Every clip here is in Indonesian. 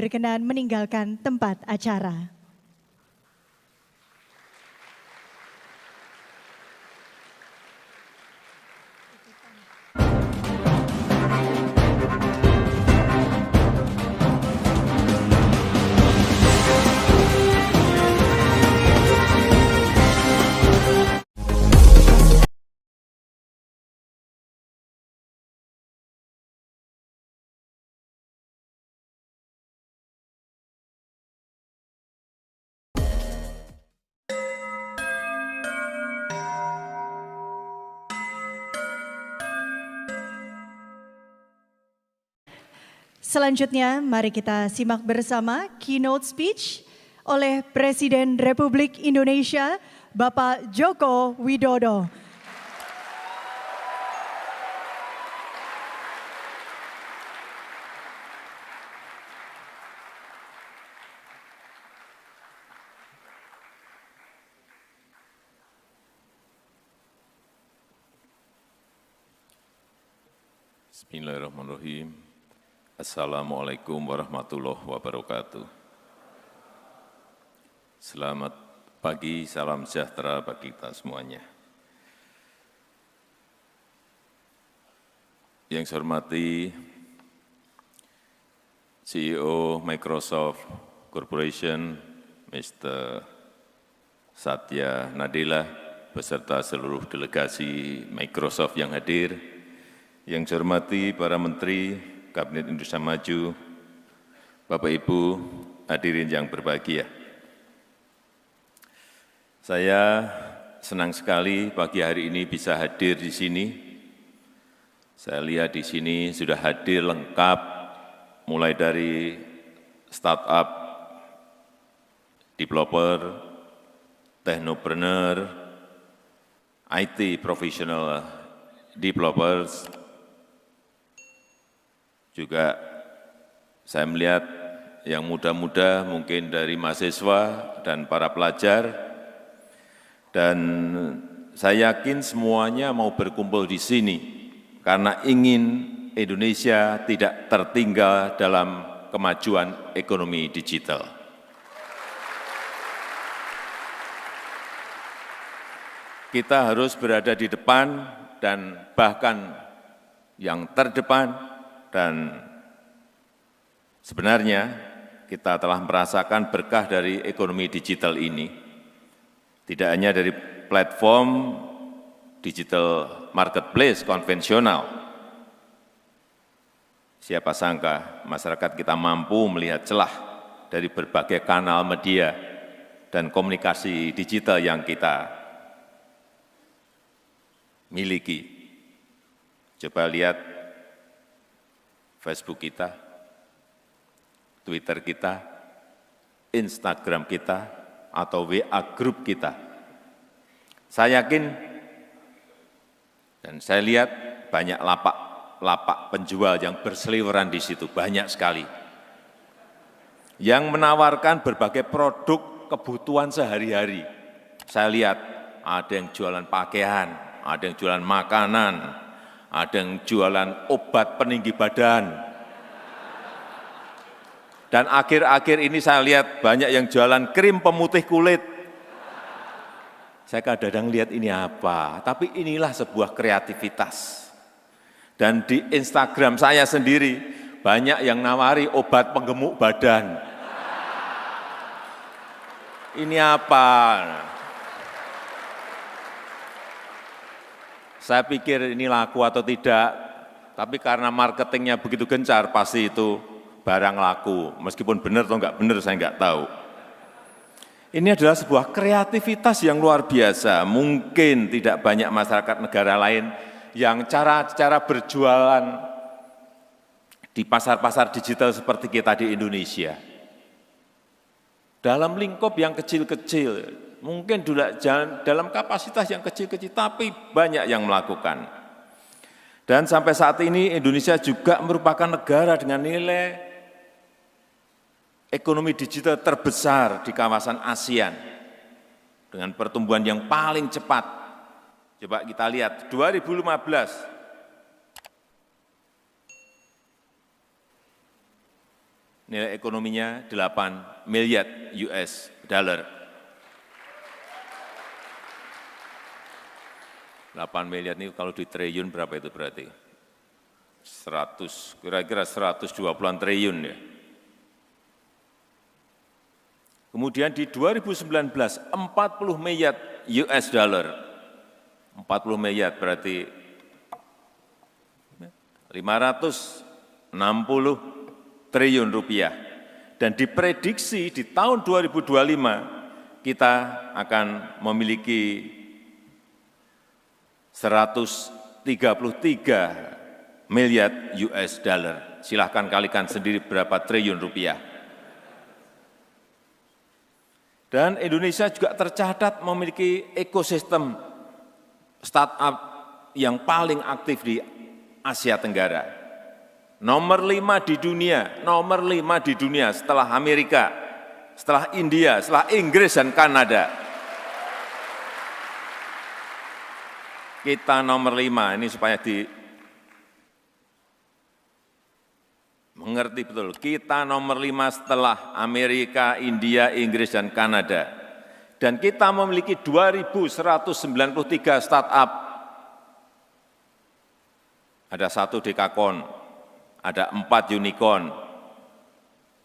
berkenan meninggalkan tempat acara. Selanjutnya, mari kita simak bersama keynote speech oleh Presiden Republik Indonesia, Bapak Joko Widodo. Bismillahirrahmanirrahim. Assalamualaikum warahmatullahi wabarakatuh. Selamat pagi, salam sejahtera bagi kita semuanya. Yang saya hormati CEO Microsoft Corporation, Mr. Satya Nadella, beserta seluruh delegasi Microsoft yang hadir. Yang saya hormati para menteri, Kabinet Indonesia Maju, Bapak Ibu hadirin yang berbahagia. Saya senang sekali pagi hari ini bisa hadir di sini. Saya lihat di sini sudah hadir lengkap, mulai dari startup, developer, technopreneur, IT professional developers. Juga saya melihat yang muda-muda mungkin dari mahasiswa dan para pelajar, dan saya yakin semuanya mau berkumpul di sini karena ingin Indonesia tidak tertinggal dalam kemajuan ekonomi digital. Kita harus berada di depan dan bahkan yang terdepan. Dan sebenarnya kita telah merasakan berkah dari ekonomi digital ini, tidak hanya dari platform digital marketplace konvensional. Siapa sangka masyarakat kita mampu melihat celah dari berbagai kanal media dan komunikasi digital yang kita miliki. Coba lihat Facebook kita, Twitter kita, Instagram kita, atau WA Group kita. Saya yakin dan saya lihat banyak lapak penjual yang berseliweran di situ, banyak sekali. Yang menawarkan berbagai produk kebutuhan sehari-hari. Saya lihat ada yang jualan pakaian, ada yang jualan makanan, ada yang jualan obat peninggi badan. Dan akhir-akhir ini saya lihat banyak yang jualan krim pemutih kulit. Saya kadang-kadang lihat ini apa, tapi inilah sebuah kreativitas. Dan di Instagram saya sendiri, banyak yang nawari obat penggemuk badan. Ini apa? Saya pikir ini laku atau tidak, tapi karena marketingnya begitu gencar, pasti itu barang laku. Meskipun benar atau enggak benar, saya enggak tahu. Ini adalah sebuah kreativitas yang luar biasa. Mungkin tidak banyak masyarakat negara lain yang cara berjualan di pasar-pasar digital seperti kita di Indonesia. Dalam lingkup yang kecil-kecil, mungkin dalam kapasitas yang kecil-kecil, tapi banyak yang melakukan. Dan sampai saat ini Indonesia juga merupakan negara dengan nilai ekonomi digital terbesar di kawasan ASEAN, dengan pertumbuhan yang paling cepat. Coba kita lihat, 2015, nilai ekonominya 8 miliar US dollar. 8 miliar ini kalau di triliun berapa itu berarti? 100, kira-kira 120-an triliun ya. Kemudian di 2019, 40 miliar US dollar. 40 miliar berarti 560 triliun rupiah. Dan diprediksi di tahun 2025 kita akan memiliki 133 miliar US dollar. Silahkan kalikan sendiri berapa triliun rupiah. Dan Indonesia juga tercatat memiliki ekosistem startup yang paling aktif di Asia Tenggara. Nomor 5 di dunia setelah Amerika, setelah India, setelah Inggris dan Kanada. Kita nomor 5, ini supaya mengerti betul. Kita nomor 5 setelah Amerika, India, Inggris, dan Kanada. Dan kita memiliki 2.193 startup. Ada 1 dekakon, ada 4 unicorn.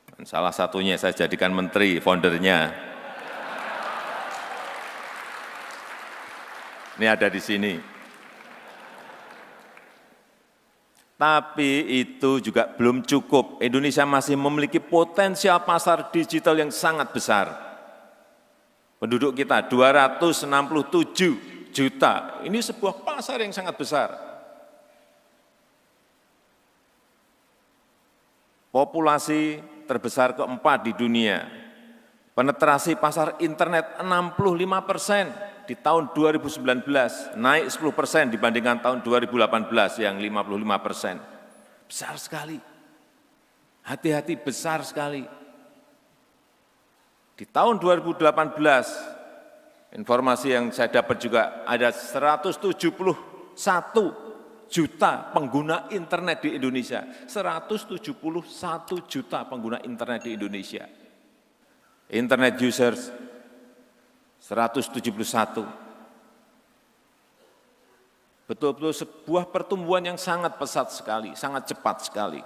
Dan salah satunya saya jadikan menteri, foundernya. Ini ada di sini. Tapi itu juga belum cukup. Indonesia masih memiliki potensial pasar digital yang sangat besar. Penduduk kita 267 juta. Ini sebuah pasar yang sangat besar. Populasi terbesar keempat di dunia. Penetrasi pasar internet 65%. Di tahun 2019 naik 10% dibandingkan tahun 2018 yang 55%. Besar sekali. Hati-hati, besar sekali. Di tahun 2018, informasi yang saya dapat juga ada 171 juta pengguna internet di Indonesia. 171 juta pengguna internet di Indonesia. Internet users 171. Betul-betul sebuah pertumbuhan yang sangat pesat sekali, sangat cepat sekali.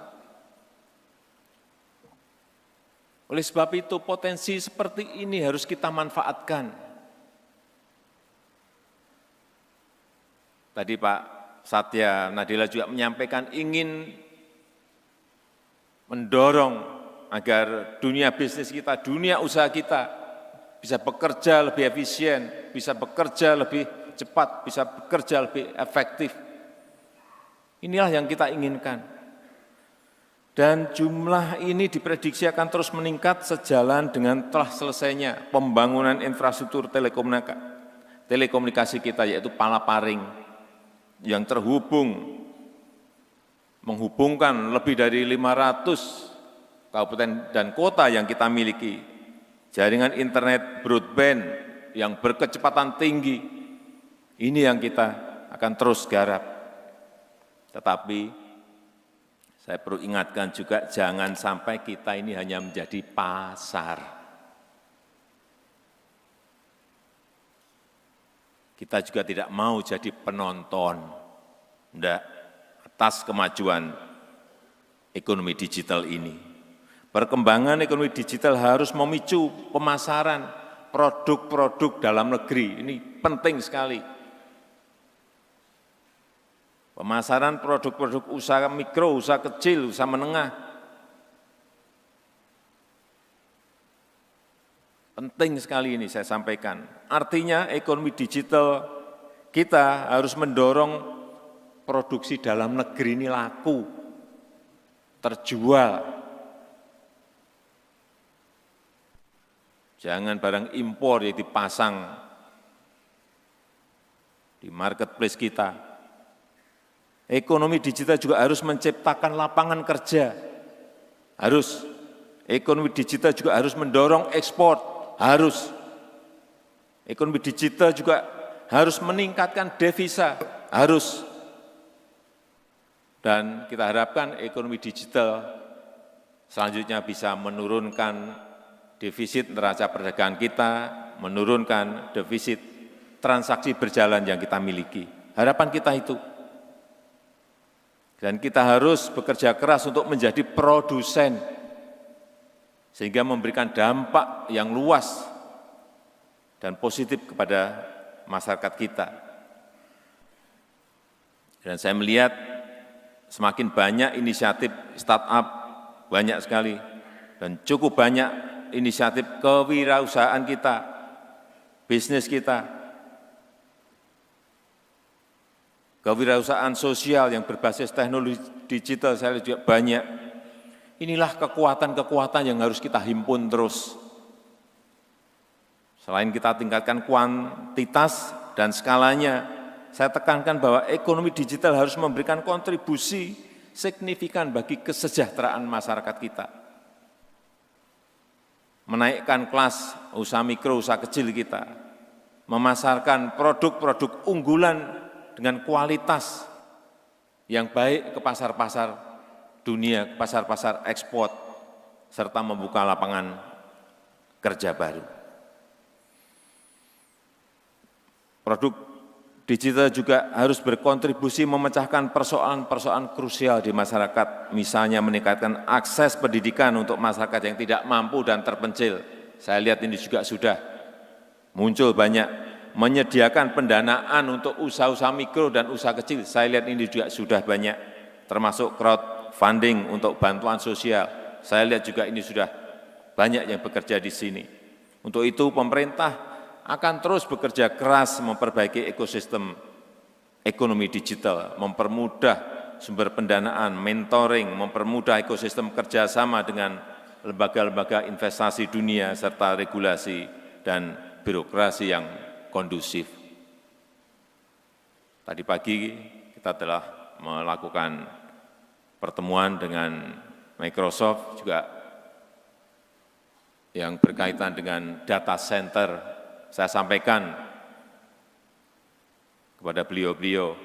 Oleh sebab itu potensi seperti ini harus kita manfaatkan. Tadi Pak Satya Nadella juga menyampaikan ingin mendorong agar dunia bisnis kita, dunia usaha kita bisa bekerja lebih efisien, bisa bekerja lebih cepat, bisa bekerja lebih efektif. Inilah yang kita inginkan. Dan jumlah ini diprediksi akan terus meningkat sejalan dengan telah selesainya pembangunan infrastruktur telekomunikasi kita, yaitu Palaparing, yang menghubungkan lebih dari 500 kabupaten dan kota yang kita miliki. Jaringan internet broadband yang berkecepatan tinggi, ini yang kita akan terus garap. Tetapi saya perlu ingatkan juga jangan sampai kita ini hanya menjadi pasar. Kita juga tidak mau jadi penonton, enggak, atas kemajuan ekonomi digital ini. Perkembangan ekonomi digital harus memicu pemasaran produk-produk dalam negeri. Ini penting sekali. Pemasaran produk-produk usaha mikro, usaha kecil, usaha menengah. Penting sekali ini saya sampaikan. Artinya ekonomi digital kita harus mendorong produksi dalam negeri ini laku, terjual. Jangan barang impor yang dipasang di marketplace kita. Ekonomi digital juga harus menciptakan lapangan kerja. Harus. Ekonomi digital juga harus mendorong ekspor. Harus. Ekonomi digital juga harus meningkatkan devisa. Harus. Dan kita harapkan ekonomi digital selanjutnya bisa menurunkan defisit neraca perdagangan kita, menurunkan defisit transaksi berjalan yang kita miliki. Harapan kita itu. Dan kita harus bekerja keras untuk menjadi produsen, sehingga memberikan dampak yang luas dan positif kepada masyarakat kita. Dan saya melihat semakin banyak inisiatif startup, banyak sekali, dan cukup banyak inisiatif kewirausahaan kita, bisnis kita, kewirausahaan sosial yang berbasis teknologi digital saya lihat juga banyak. Inilah kekuatan-kekuatan yang harus kita himpun terus. Selain kita tingkatkan kuantitas dan skalanya, saya tekankan bahwa ekonomi digital harus memberikan kontribusi signifikan bagi kesejahteraan masyarakat kita. Menaikkan kelas usaha mikro, usaha kecil kita, memasarkan produk-produk unggulan dengan kualitas yang baik ke pasar-pasar dunia, ke pasar-pasar ekspor, serta membuka lapangan kerja baru. Produk digital juga harus berkontribusi memecahkan persoalan-persoalan krusial di masyarakat, misalnya meningkatkan akses pendidikan untuk masyarakat yang tidak mampu dan terpencil. Saya lihat ini juga sudah muncul banyak. Menyediakan pendanaan untuk usaha-usaha mikro dan usaha kecil, saya lihat ini juga sudah banyak, termasuk crowdfunding untuk bantuan sosial. Saya lihat juga ini sudah banyak yang bekerja di sini. Untuk itu pemerintah akan terus bekerja keras memperbaiki ekosistem ekonomi digital, mempermudah sumber pendanaan, mentoring, mempermudah ekosistem kerjasama dengan lembaga-lembaga investasi dunia, serta regulasi dan birokrasi yang kondusif. Tadi pagi kita telah melakukan pertemuan dengan Microsoft juga yang berkaitan dengan data center. Saya sampaikan kepada beliau-beliau,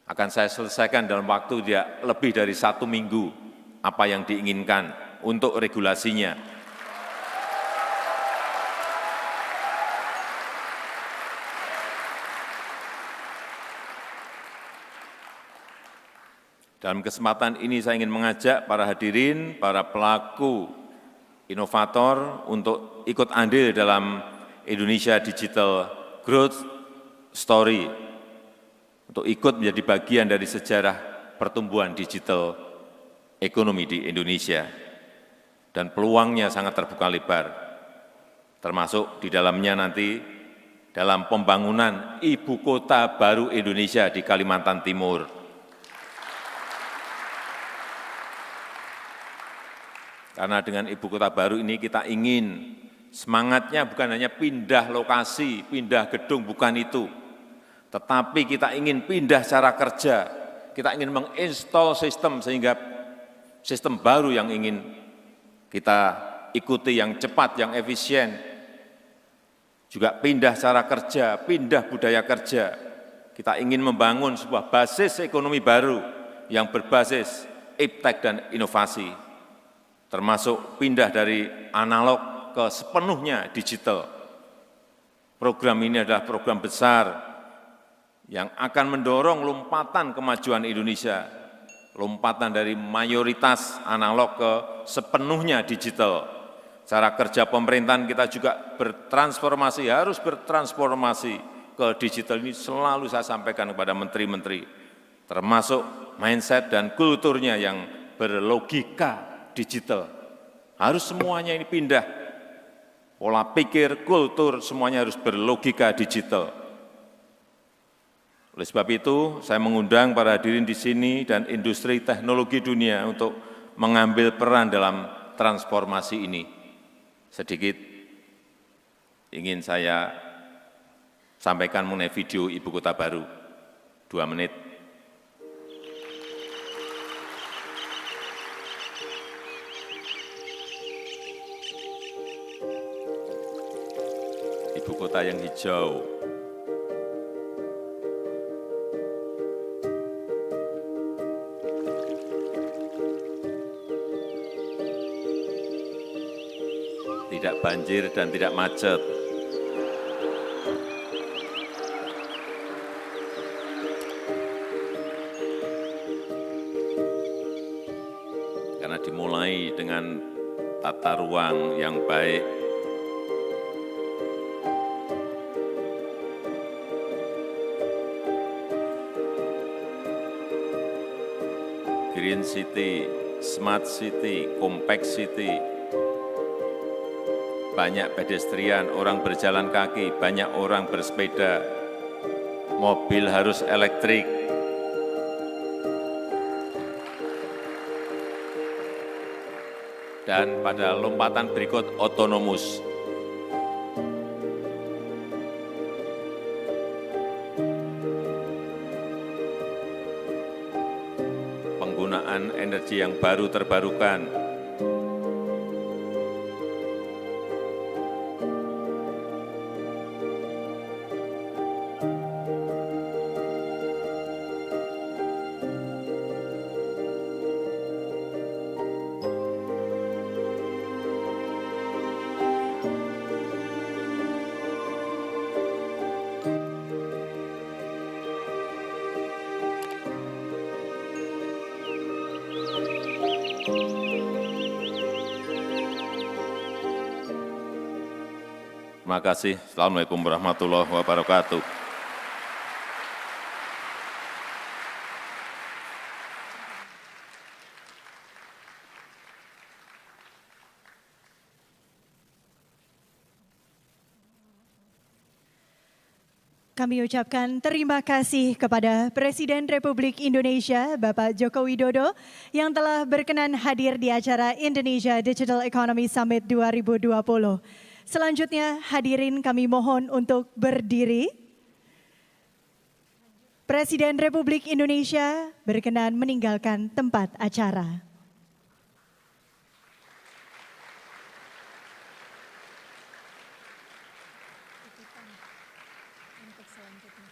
akan saya selesaikan dalam waktu tidak lebih dari 1 minggu apa yang diinginkan untuk regulasinya. Dalam kesempatan ini saya ingin mengajak para hadirin, para pelaku inovator untuk ikut andil dalam Indonesia Digital Growth Story, untuk ikut menjadi bagian dari sejarah pertumbuhan digital ekonomi di Indonesia. Dan peluangnya sangat terbuka lebar, termasuk di dalamnya nanti dalam pembangunan ibu kota baru Indonesia di Kalimantan Timur. Karena dengan ibu kota baru ini kita ingin semangatnya bukan hanya pindah lokasi, pindah gedung, bukan itu. Tetapi kita ingin pindah cara kerja, kita ingin menginstall sistem sehingga sistem baru yang ingin kita ikuti yang cepat, yang efisien. Juga pindah cara kerja, pindah budaya kerja. Kita ingin membangun sebuah basis ekonomi baru yang berbasis iptek dan inovasi. Termasuk pindah dari analog ke sepenuhnya digital. Program ini adalah program besar yang akan mendorong lompatan kemajuan Indonesia, lompatan dari mayoritas analog ke sepenuhnya digital. Cara kerja pemerintahan kita juga bertransformasi, harus bertransformasi ke digital. Ini selalu saya sampaikan kepada menteri-menteri, termasuk mindset dan kulturnya yang berlogika digital. Harus semuanya ini pindah. Pola pikir, kultur, semuanya harus berlogika digital. Oleh sebab itu, saya mengundang para hadirin di sini dan industri teknologi dunia untuk mengambil peran dalam transformasi ini. Sedikit ingin saya sampaikan mengenai video Ibu Kota Baru. 2 menit. Ibu kota yang hijau. tidak banjir dan tidak macet. Karena dimulai dengan tata ruang yang baik, Green City, Smart City, Compact City, banyak pedestrian, orang berjalan kaki, banyak orang bersepeda, mobil harus elektrik. Dan pada lompatan berikut otonomus. Penggunaan energi yang baru terbarukan. Terima kasih. Assalamualaikum warahmatullahi wabarakatuh. Kami ucapkan terima kasih kepada Presiden Republik Indonesia, Bapak Joko Widodo, yang telah berkenan hadir di acara Indonesia Digital Economy Summit 2020. Selanjutnya hadirin kami mohon untuk berdiri. Presiden Republik Indonesia berkenan meninggalkan tempat acara. Untuk selanjutnya.